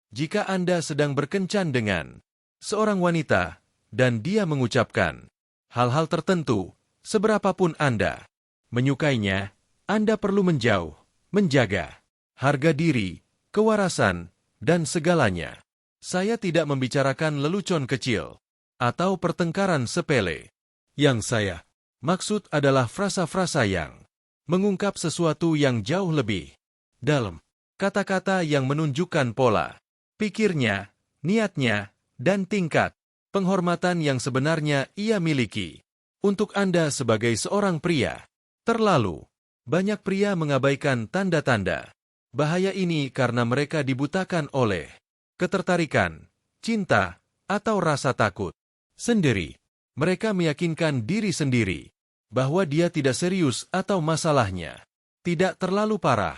Jika Anda sedang berkencan dengan seorang wanita, dan dia mengucapkan hal-hal tertentu, seberapapun Anda menyukainya, Anda perlu menjauh, menjaga harga diri, kewarasan, dan segalanya. Saya tidak membicarakan lelucon kecil atau pertengkaran sepele. Yang saya maksud adalah frasa-frasa yang mengungkap sesuatu yang jauh lebih dalam. Kata-kata yang menunjukkan pola pikirnya, niatnya, dan tingkat penghormatan yang sebenarnya ia miliki. Untuk Anda sebagai seorang pria, terlalu banyak pria mengabaikan tanda-tanda bahaya ini karena mereka dibutakan oleh ketertarikan, cinta, atau rasa takut sendiri. Mereka meyakinkan diri sendiri bahwa dia tidak serius atau masalahnya tidak terlalu parah.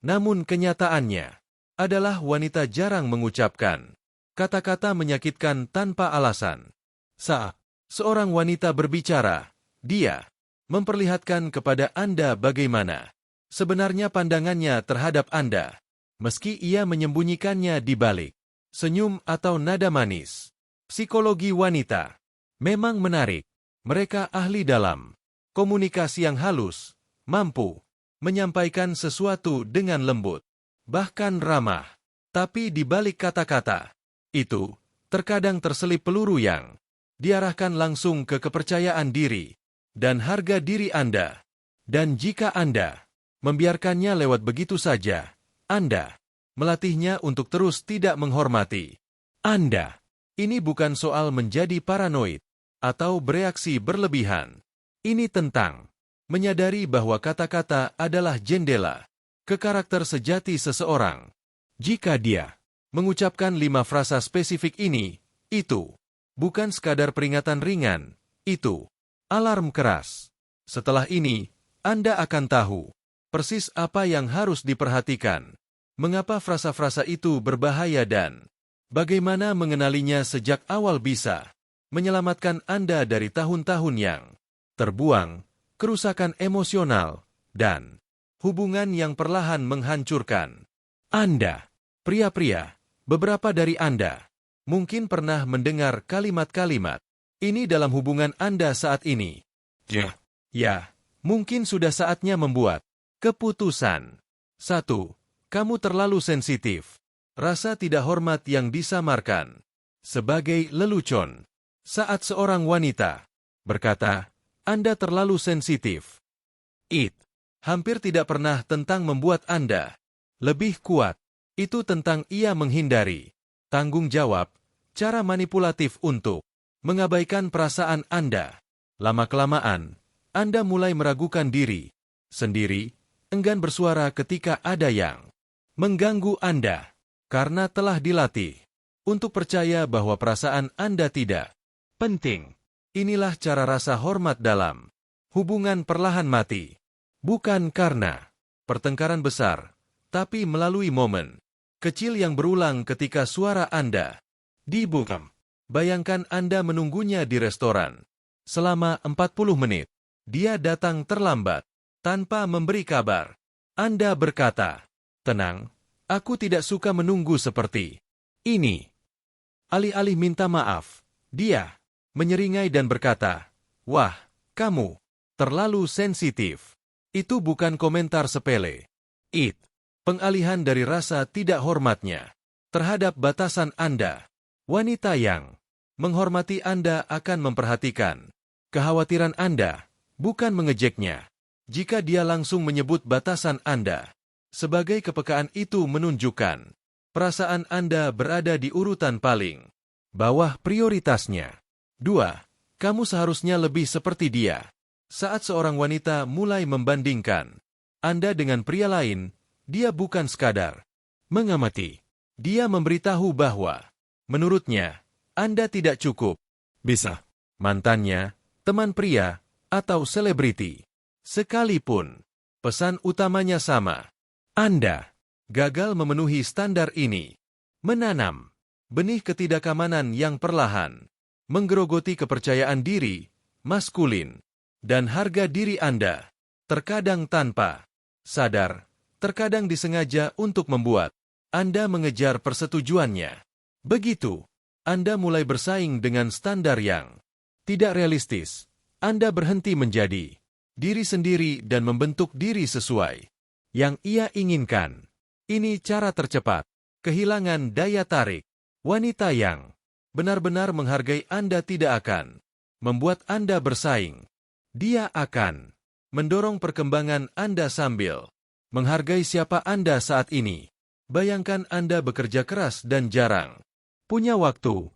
Namun kenyataannya adalah wanita jarang mengucapkan kata-kata menyakitkan tanpa alasan. Saat seorang wanita berbicara, dia memperlihatkan kepada Anda bagaimana sebenarnya pandangannya terhadap Anda, meski ia menyembunyikannya di balik senyum atau nada manis. Psikologi wanita memang menarik. Mereka ahli dalam komunikasi yang halus, mampu menyampaikan sesuatu dengan lembut, bahkan ramah. Tapi di balik kata-kata itu, terkadang terselip peluru yang diarahkan langsung ke kepercayaan diri dan harga diri Anda. Dan jika Anda membiarkannya lewat begitu saja, Anda melatihnya untuk terus tidak menghormati Anda. Ini bukan soal menjadi paranoid atau bereaksi berlebihan. Ini tentang menyadari bahwa kata-kata adalah jendela ke karakter sejati seseorang. Jika dia mengucapkan 5 frasa spesifik ini, itu bukan sekadar peringatan ringan, itu alarm keras. Setelah ini, Anda akan tahu persis apa yang harus diperhatikan, mengapa frasa-frasa itu berbahaya dan bagaimana mengenalinya sejak awal bisa menyelamatkan Anda dari tahun-tahun yang terbuang, kerusakan emosional, dan hubungan yang perlahan menghancurkan Anda. Pria-pria, beberapa dari Anda mungkin pernah mendengar kalimat-kalimat ini dalam hubungan Anda saat ini. Ya, mungkin sudah saatnya membuat keputusan. 1. Kamu terlalu sensitif. Rasa tidak hormat yang disamarkan sebagai lelucon. Saat seorang wanita berkata, Anda terlalu sensitif, it hampir tidak pernah tentang membuat Anda lebih kuat. Itu tentang ia menghindari tanggung jawab, cara manipulatif untuk mengabaikan perasaan Anda. Lama-kelamaan, Anda mulai meragukan diri sendiri, enggan bersuara ketika ada yang mengganggu Anda, karena telah dilatih untuk percaya bahwa perasaan Anda tidak penting. Inilah cara rasa hormat dalam hubungan perlahan mati. Bukan karena pertengkaran besar, tapi melalui momen kecil yang berulang ketika suara Anda dibungkam. Bayangkan Anda menunggunya di restoran selama 40 menit. Dia datang terlambat, tanpa memberi kabar. Anda berkata, tenang, aku tidak suka menunggu seperti ini. Alih-alih minta maaf, dia menyeringai dan berkata, wah, kamu terlalu sensitif. Itu bukan komentar sepele. It pengalihan dari rasa tidak hormatnya terhadap batasan Anda. Wanita yang menghormati Anda akan memperhatikan kekhawatiran Anda, bukan mengejeknya. Jika dia langsung menyebut batasan Anda, sebagai kepekaan itu menunjukkan perasaan Anda berada di urutan paling bawah prioritasnya. 2. Kamu seharusnya lebih seperti dia. Saat seorang wanita mulai membandingkan Anda dengan pria lain, dia bukan sekadar mengamati. Dia memberitahu bahwa, menurutnya, Anda tidak cukup. Bisa mantannya, teman pria, atau selebriti. Sekalipun pesan utamanya sama, Anda gagal memenuhi standar ini. Menanam benih ketidakamanan yang perlahan menggerogoti kepercayaan diri, maskulin, dan harga diri Anda. Terkadang tanpa sadar, terkadang disengaja untuk membuat Anda mengejar persetujuannya. Begitu, Anda mulai bersaing dengan standar yang tidak realistis. Anda berhenti menjadi diri sendiri dan membentuk diri sesuai yang ia inginkan. Ini cara tercepat. Kehilangan daya tarik. Wanita yang benar-benar menghargai Anda tidak akan membuat Anda bersaing. Dia akan mendorong perkembangan Anda sambil menghargai siapa Anda saat ini. Bayangkan Anda bekerja keras dan jarang punya waktu.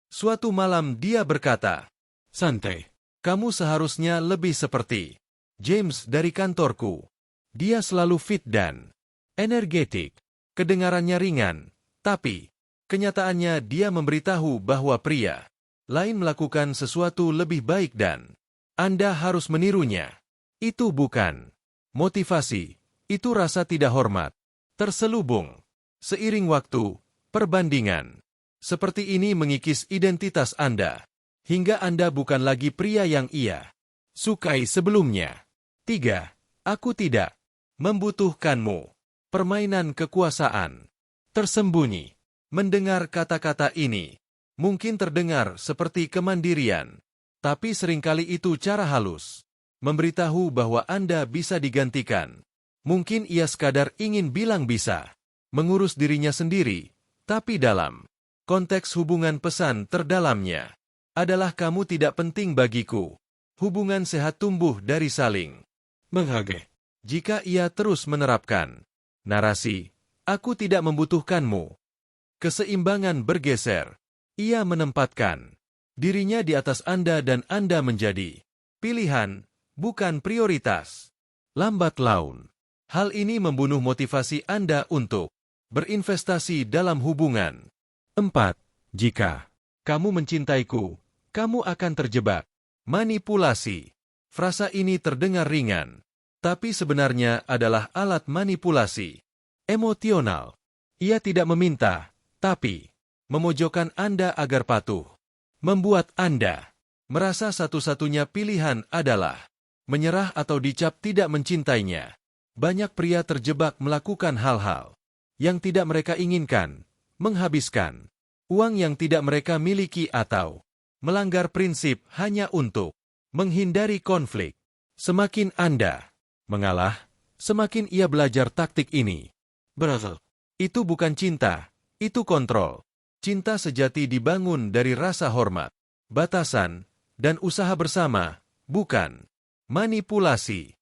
Suatu malam dia berkata, "Santai, kamu seharusnya lebih seperti James dari kantorku." Dia selalu fit dan energetik. Kedengarannya ringan, tapi kenyataannya dia memberitahu bahwa pria lain melakukan sesuatu lebih baik dan Anda harus menirunya. Itu bukan motivasi, itu rasa tidak hormat. Terselubung. Seiring waktu, perbandingan seperti ini mengikis identitas Anda, hingga Anda bukan lagi pria yang ia sukai sebelumnya. 3. Aku tidak membutuhkanmu. Permainan kekuasaan tersembunyi. Mendengar kata-kata ini mungkin terdengar seperti kemandirian, tapi seringkali itu cara halus memberitahu bahwa Anda bisa digantikan. Mungkin ia sekadar ingin bilang bisa mengurus dirinya sendiri, tapi dalam konteks hubungan pesan terdalamnya adalah kamu tidak penting bagiku. Hubungan sehat tumbuh dari saling menghargai. Jika ia terus menerapkan narasi, aku tidak membutuhkanmu, keseimbangan bergeser. Ia menempatkan dirinya di atas Anda dan Anda menjadi pilihan, bukan prioritas. Lambat laun, hal ini membunuh motivasi Anda untuk berinvestasi dalam hubungan. 4. Jika kamu mencintaiku, kamu akan terjebak. Manipulasi. Frasa ini terdengar ringan, tapi sebenarnya adalah alat manipulasi emosional. Ia tidak meminta, tapi memojokkan Anda agar patuh. Membuat Anda merasa satu-satunya pilihan adalah menyerah atau dicap tidak mencintainya. Banyak pria terjebak melakukan hal-hal yang tidak mereka inginkan, menghabiskan uang yang tidak mereka miliki atau melanggar prinsip hanya untuk menghindari konflik. Semakin Anda mengalah, semakin ia belajar taktik ini. Brother, itu bukan cinta, itu kontrol. Cinta sejati dibangun dari rasa hormat, batasan, dan usaha bersama, bukan manipulasi.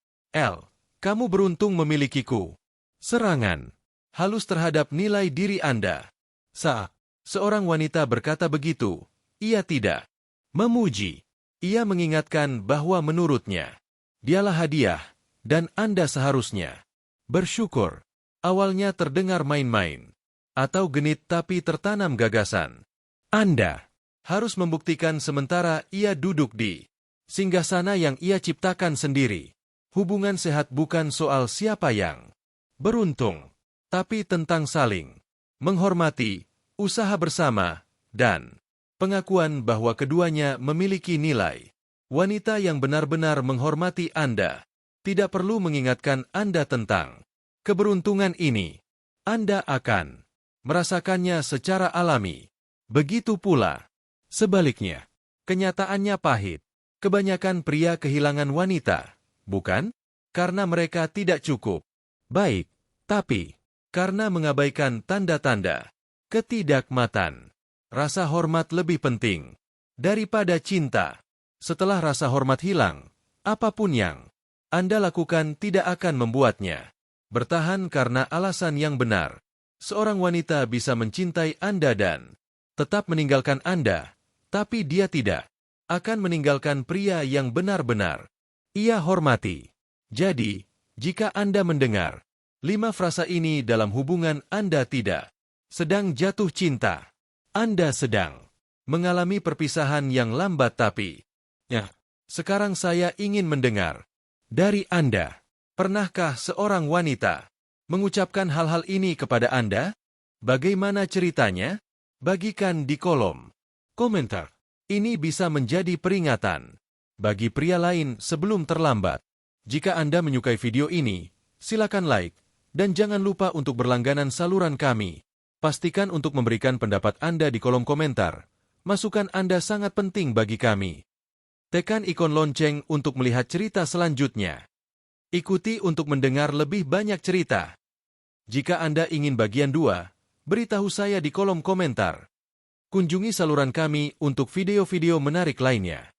Kamu beruntung memilikiku. Serangan halus terhadap nilai diri Anda. Saat seorang wanita berkata begitu, ia tidak memuji. Ia mengingatkan bahwa menurutnya, dialah hadiah, dan Anda seharusnya bersyukur. Awalnya terdengar main-main, atau genit tapi tertanam gagasan. Anda harus membuktikan sementara ia duduk di singgasana yang ia ciptakan sendiri. Hubungan sehat bukan soal siapa yang beruntung, tapi tentang saling menghormati, usaha bersama, dan pengakuan bahwa keduanya memiliki nilai. Wanita yang benar-benar menghormati Anda tidak perlu mengingatkan Anda tentang keberuntungan ini. Anda akan merasakannya secara alami. Begitu pula sebaliknya. Kenyataannya pahit. Kebanyakan pria kehilangan wanita, bukan karena mereka tidak cukup baik, tapi karena mengabaikan tanda-tanda ketidakmatan. Rasa hormat lebih penting daripada cinta. Setelah rasa hormat hilang, apapun yang Anda lakukan tidak akan membuatnya bertahan karena alasan yang benar. Seorang wanita bisa mencintai Anda dan tetap meninggalkan Anda, tapi dia tidak akan meninggalkan pria yang benar-benar ia hormati. Jadi, jika Anda mendengar 5 frasa ini dalam hubungan Anda tidak sedang jatuh cinta. Anda sedang mengalami perpisahan yang lambat tapi, sekarang saya ingin mendengar dari Anda. Pernahkah seorang wanita mengucapkan hal-hal ini kepada Anda? Bagaimana ceritanya? Bagikan di kolom komentar. Ini bisa menjadi peringatan bagi pria lain sebelum terlambat. Jika Anda menyukai video ini, silakan like, Dan jangan lupa untuk berlangganan saluran kami. Pastikan untuk memberikan pendapat Anda di kolom komentar. Masukan Anda sangat penting bagi kami. Tekan ikon lonceng untuk melihat cerita selanjutnya. Ikuti untuk mendengar lebih banyak cerita. Jika Anda ingin bagian 2, beritahu saya di kolom komentar. Kunjungi saluran kami untuk video-video menarik lainnya.